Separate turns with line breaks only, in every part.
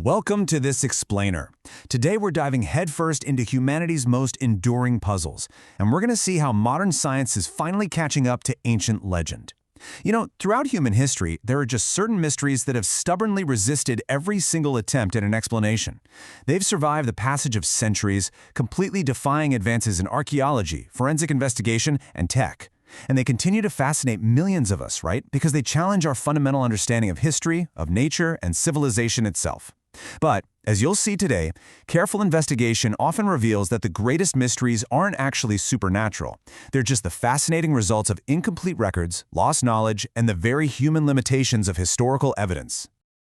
Welcome to this explainer. Today we're diving headfirst into humanity's most enduring puzzles, and we're going to see how modern science is finally catching up to ancient legend. Throughout human history, there are just certain mysteries that have stubbornly resisted every single attempt at an explanation. They've survived the passage of centuries, completely defying advances in archaeology, forensic investigation, and tech. And they continue to fascinate millions of us, right? Because they challenge our fundamental understanding of history, of nature, and civilization itself. But, as you'll see today, careful investigation often reveals that the greatest mysteries aren't actually supernatural. They're just the fascinating results of incomplete records, lost knowledge, and the very human limitations of historical evidence.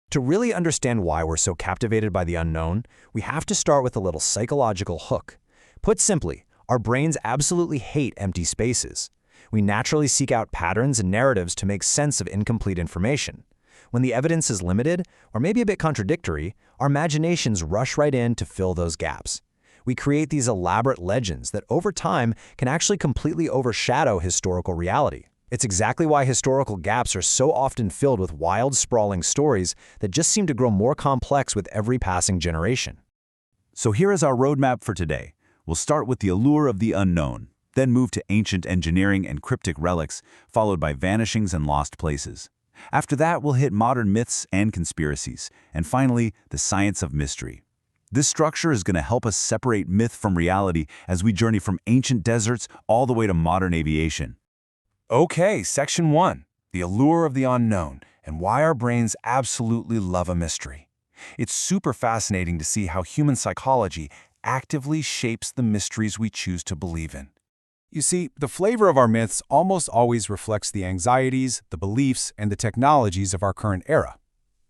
To really understand why we're so captivated by the unknown, we have to start with a little psychological hook. Put simply, our brains absolutely hate empty spaces. We naturally seek out patterns and narratives to make sense of incomplete information. When the evidence is limited, or maybe a bit contradictory, our imaginations rush right in to fill those gaps. We create these elaborate legends that over time can actually completely overshadow historical reality. It's exactly why historical gaps are so often filled with wild, sprawling stories that just seem to grow more complex with every passing generation.
So here is our roadmap for today. We'll start with the allure of the unknown, then move to ancient engineering and cryptic relics, followed by vanishings and lost places. After that, we'll hit modern myths and conspiracies, and finally, the science of mystery. This structure is going to help us separate myth from reality as we journey from ancient deserts all the way to modern aviation.
Okay, Section 1, the allure of the unknown, and why our brains absolutely love a mystery. It's super fascinating to see how human psychology actively shapes the mysteries we choose to believe in. You see, the flavor of our myths almost always reflects the anxieties, the beliefs, and the technologies of our current era.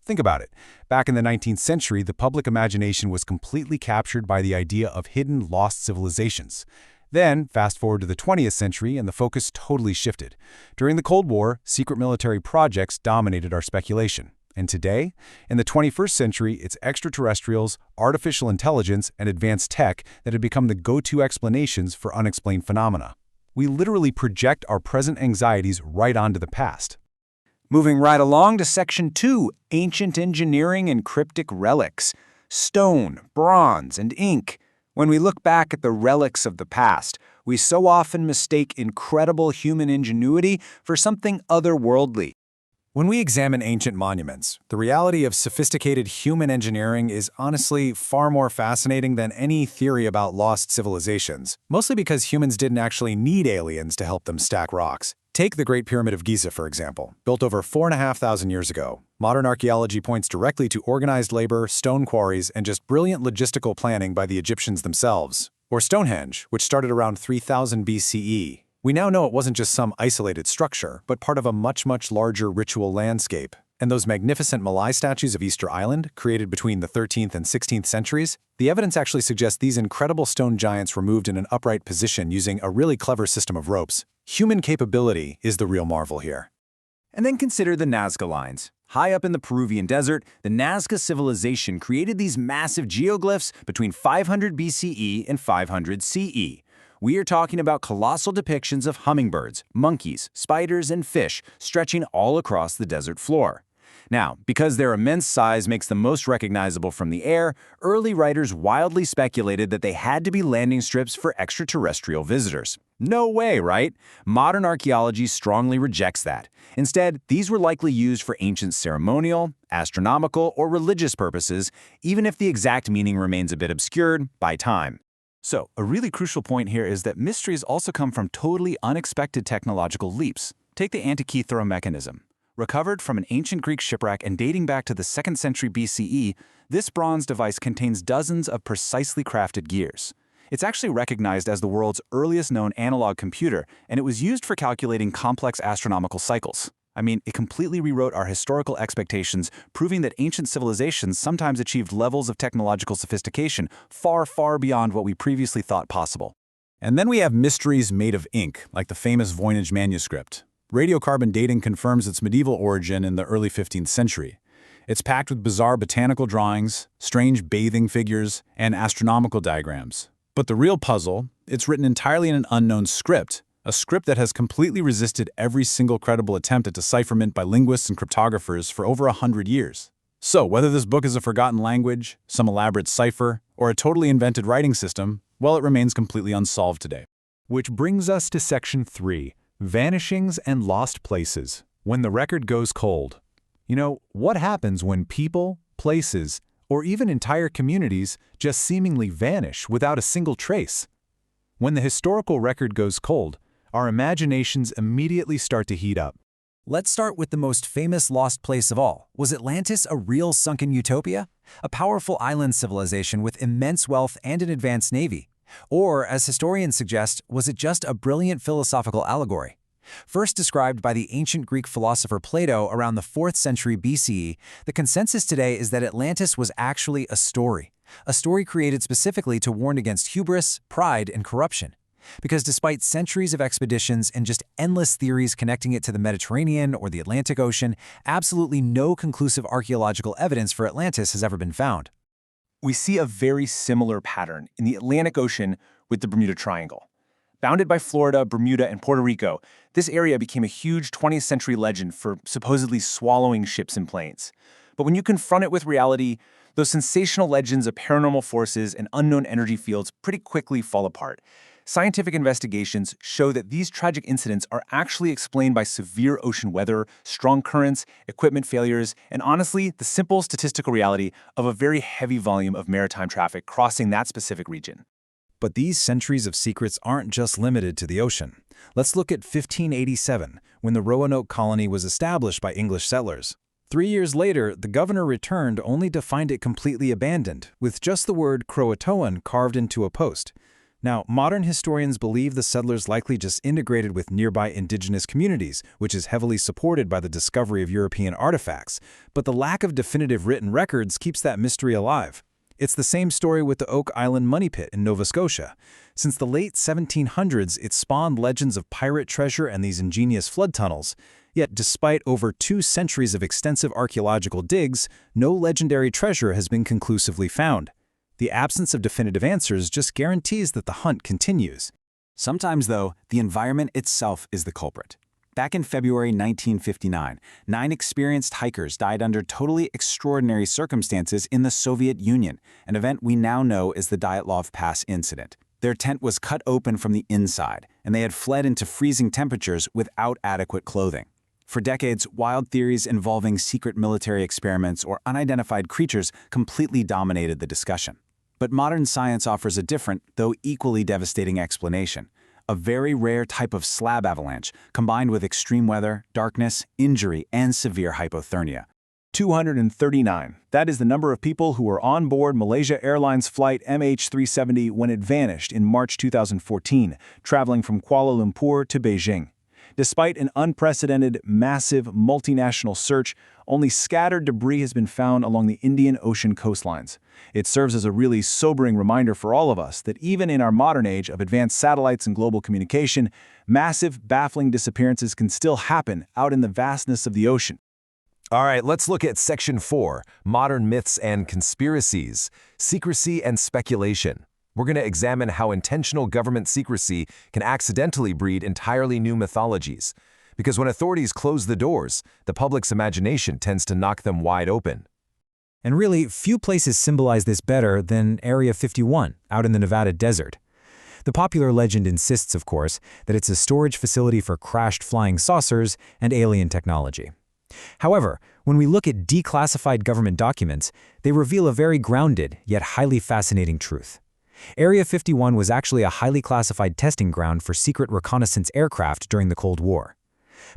Think about it. Back in the 19th century, the public imagination was completely captured by the idea of hidden, lost civilizations. Then, fast forward to the 20th century, and the focus totally shifted. During the Cold War, secret military projects dominated our speculation. And today, in the 21st century, it's extraterrestrials, artificial intelligence, and advanced tech that have become the go-to explanations for unexplained phenomena. We literally project our present anxieties right onto the past. Moving right along to Section 2, ancient engineering and cryptic relics. Stone, bronze, and ink. When we look back at the relics of the past, we so often mistake incredible human ingenuity for something otherworldly. When we examine ancient monuments, the reality of sophisticated human engineering is honestly far more fascinating than any theory about lost civilizations, mostly because humans didn't actually need aliens to help them stack rocks. Take the Great Pyramid of Giza, for example, built over 4,500 years ago. Modern archaeology points directly to organized labor, stone quarries, and just brilliant logistical planning by the Egyptians themselves. Or Stonehenge, which started around 3000 BCE. We now know it wasn't just some isolated structure, but part of a much larger ritual landscape. And those magnificent Malay statues of Easter Island, created between the 13th and 16th centuries, the evidence actually suggests these incredible stone giants were moved in an upright position using a really clever system of ropes. Human capability is the real marvel here.
And then consider the Nazca Lines. High up in the Peruvian desert, the Nazca civilization created these massive geoglyphs between 500 BCE and 500 CE. We are talking about colossal depictions of hummingbirds, monkeys, spiders, and fish stretching all across the desert floor. Now, because their immense size makes them most recognizable from the air, early writers wildly speculated that they had to be landing strips for extraterrestrial visitors. No way, right? Modern archaeology strongly rejects that. Instead, these were likely used for ancient ceremonial, astronomical, or religious purposes, even if the exact meaning remains a bit obscured by time. So, a really crucial point here is that mysteries also come from totally unexpected technological leaps. Take the Antikythera Mechanism. Recovered from an ancient Greek shipwreck and dating back to the 2nd century BCE, this bronze device contains dozens of precisely crafted gears. It's actually recognized as the world's earliest known analog computer, and it was used for calculating complex astronomical cycles. I mean, it completely rewrote our historical expectations, proving that ancient civilizations sometimes achieved levels of technological sophistication far beyond what we previously thought possible.
And then we have mysteries made of ink, like the famous Voynich Manuscript. Radiocarbon dating confirms its medieval origin in the early 15th century. It's packed with bizarre botanical drawings, strange bathing figures, and astronomical diagrams. But the real puzzle, it's written entirely in an unknown script, a script that has completely resisted every single credible attempt at decipherment by linguists and cryptographers for over 100 years.
So, whether this book is a forgotten language, some elaborate cipher, or a totally invented writing system, well, it remains completely unsolved today.
Which brings us to Section 3, Vanishings and Lost Places, when the record goes cold. You know, what happens when people, places, or even entire communities just seemingly vanish without a single trace? When the historical record goes cold, our imaginations immediately start to heat up.
Let's start with the most famous lost place of all. Was Atlantis a real sunken utopia? A powerful island civilization with immense wealth and an advanced navy? Or, as historians suggest, was it just a brilliant philosophical allegory? First described by the ancient Greek philosopher Plato around the 4th century BCE, the consensus today is that Atlantis was actually a story created specifically to warn against hubris, pride, and corruption. Because despite centuries of expeditions and just endless theories connecting it to the Mediterranean or the Atlantic Ocean, absolutely no conclusive archaeological evidence for Atlantis has ever been found.
We see a very similar pattern in the Atlantic Ocean with the Bermuda Triangle. Bounded by Florida, Bermuda, and Puerto Rico, this area became a huge 20th century legend for supposedly swallowing ships and planes. But when you confront it with reality, those sensational legends of paranormal forces and unknown energy fields pretty quickly fall apart. Scientific investigations show that these tragic incidents are actually explained by severe ocean weather, strong currents, equipment failures, and honestly, the simple statistical reality of a very heavy volume of maritime traffic crossing that specific region.
But these centuries of secrets aren't just limited to the ocean. Let's look at 1587, when the Roanoke colony was established by English settlers. 3 years later, the governor returned only to find it completely abandoned, with just the word Croatoan carved into a post. Now, modern historians believe the settlers likely just integrated with nearby indigenous communities, which is heavily supported by the discovery of European artifacts. But the lack of definitive written records keeps that mystery alive. It's the same story with the Oak Island Money Pit in Nova Scotia. Since the late 1700s, it spawned legends of pirate treasure and these ingenious flood tunnels. Yet, despite over 2 centuries of extensive archaeological digs, no legendary treasure has been conclusively found. The absence of definitive answers just guarantees that the hunt continues.
Sometimes, though, the environment itself is the culprit. Back in February 1959, 9 experienced hikers died under totally extraordinary circumstances in the Soviet Union, an event we now know as the Dyatlov Pass Incident. Their tent was cut open from the inside, and they had fled into freezing temperatures without adequate clothing. For decades, wild theories involving secret military experiments or unidentified creatures completely dominated the discussion. But modern science offers a different, though equally devastating explanation. A very rare type of slab avalanche, combined with extreme weather, darkness, injury, and severe hypothermia.
239. That is the number of people who were on board Malaysia Airlines flight MH370 when it vanished in March 2014, traveling from Kuala Lumpur to Beijing. Despite an unprecedented, massive, multinational search, only scattered debris has been found along the Indian Ocean coastlines. It serves as a really sobering reminder for all of us that even in our modern age of advanced satellites and global communication, massive, baffling disappearances can still happen out in the vastness of the ocean.
All right, let's look at Section 4, Modern Myths and Conspiracies, Secrecy and Speculation. We're going to examine how intentional government secrecy can accidentally breed entirely new mythologies. Because when authorities close the doors, the public's imagination tends to knock them wide open.
And really, few places symbolize this better than Area 51, out in the Nevada desert. The popular legend insists, of course, that it's a storage facility for crashed flying saucers and alien technology. However, when we look at declassified government documents, they reveal a very grounded, yet highly fascinating truth. Area 51 was actually a highly classified testing ground for secret reconnaissance aircraft during the Cold War.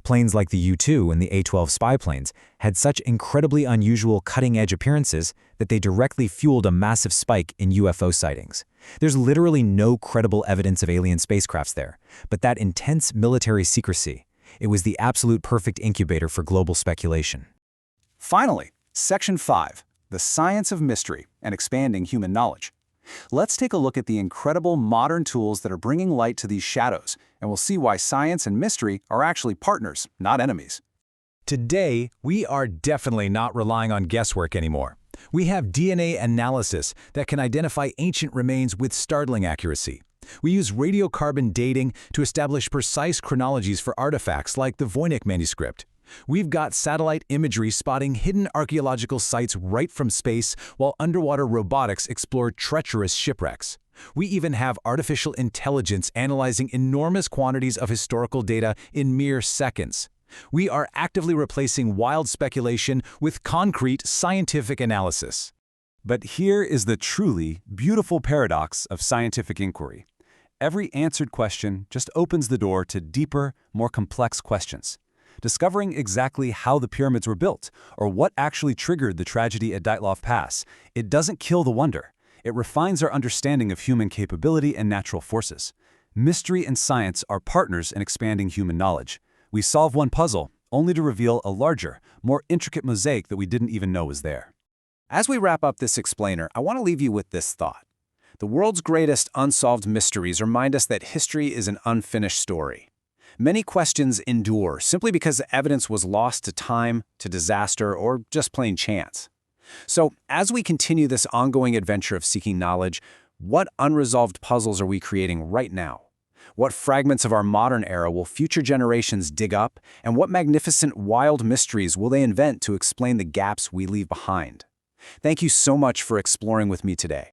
Planes like the U-2 and the A-12 spy planes had such incredibly unusual cutting-edge appearances that they directly fueled a massive spike in UFO sightings. There's literally no credible evidence of alien spacecrafts there, but that intense military secrecy, it was the absolute perfect incubator for global speculation.
Finally, Section 5, the science of mystery and expanding human knowledge. Let's take a look at the incredible modern tools that are bringing light to these shadows, and we'll see why science and mystery are actually partners, not enemies.
Today, we are definitely not relying on guesswork anymore. We have DNA analysis that can identify ancient remains with startling accuracy. We use radiocarbon dating to establish precise chronologies for artifacts like the Voynich Manuscript.
We've got satellite imagery spotting hidden archaeological sites right from space, while underwater robotics explore treacherous shipwrecks. We even have artificial intelligence analyzing enormous quantities of historical data in mere seconds. We are actively replacing wild speculation with concrete scientific analysis.
But here is the truly beautiful paradox of scientific inquiry. Every answered question just opens the door to deeper, more complex questions. Discovering exactly how the pyramids were built, or what actually triggered the tragedy at Dyatlov Pass, it doesn't kill the wonder. It refines our understanding of human capability and natural forces. Mystery and science are partners in expanding human knowledge. We solve one puzzle, only to reveal a larger, more intricate mosaic that we didn't even know was there. As we wrap up this explainer, I want to leave you with this thought. The world's greatest unsolved mysteries remind us that history is an unfinished story. Many questions endure simply because evidence was lost to time, to disaster, or just plain chance. So, as we continue this ongoing adventure of seeking knowledge, what unresolved puzzles are we creating right now? What fragments of our modern era will future generations dig up, and what magnificent wild mysteries will they invent to explain the gaps we leave behind? Thank you so much for exploring with me today.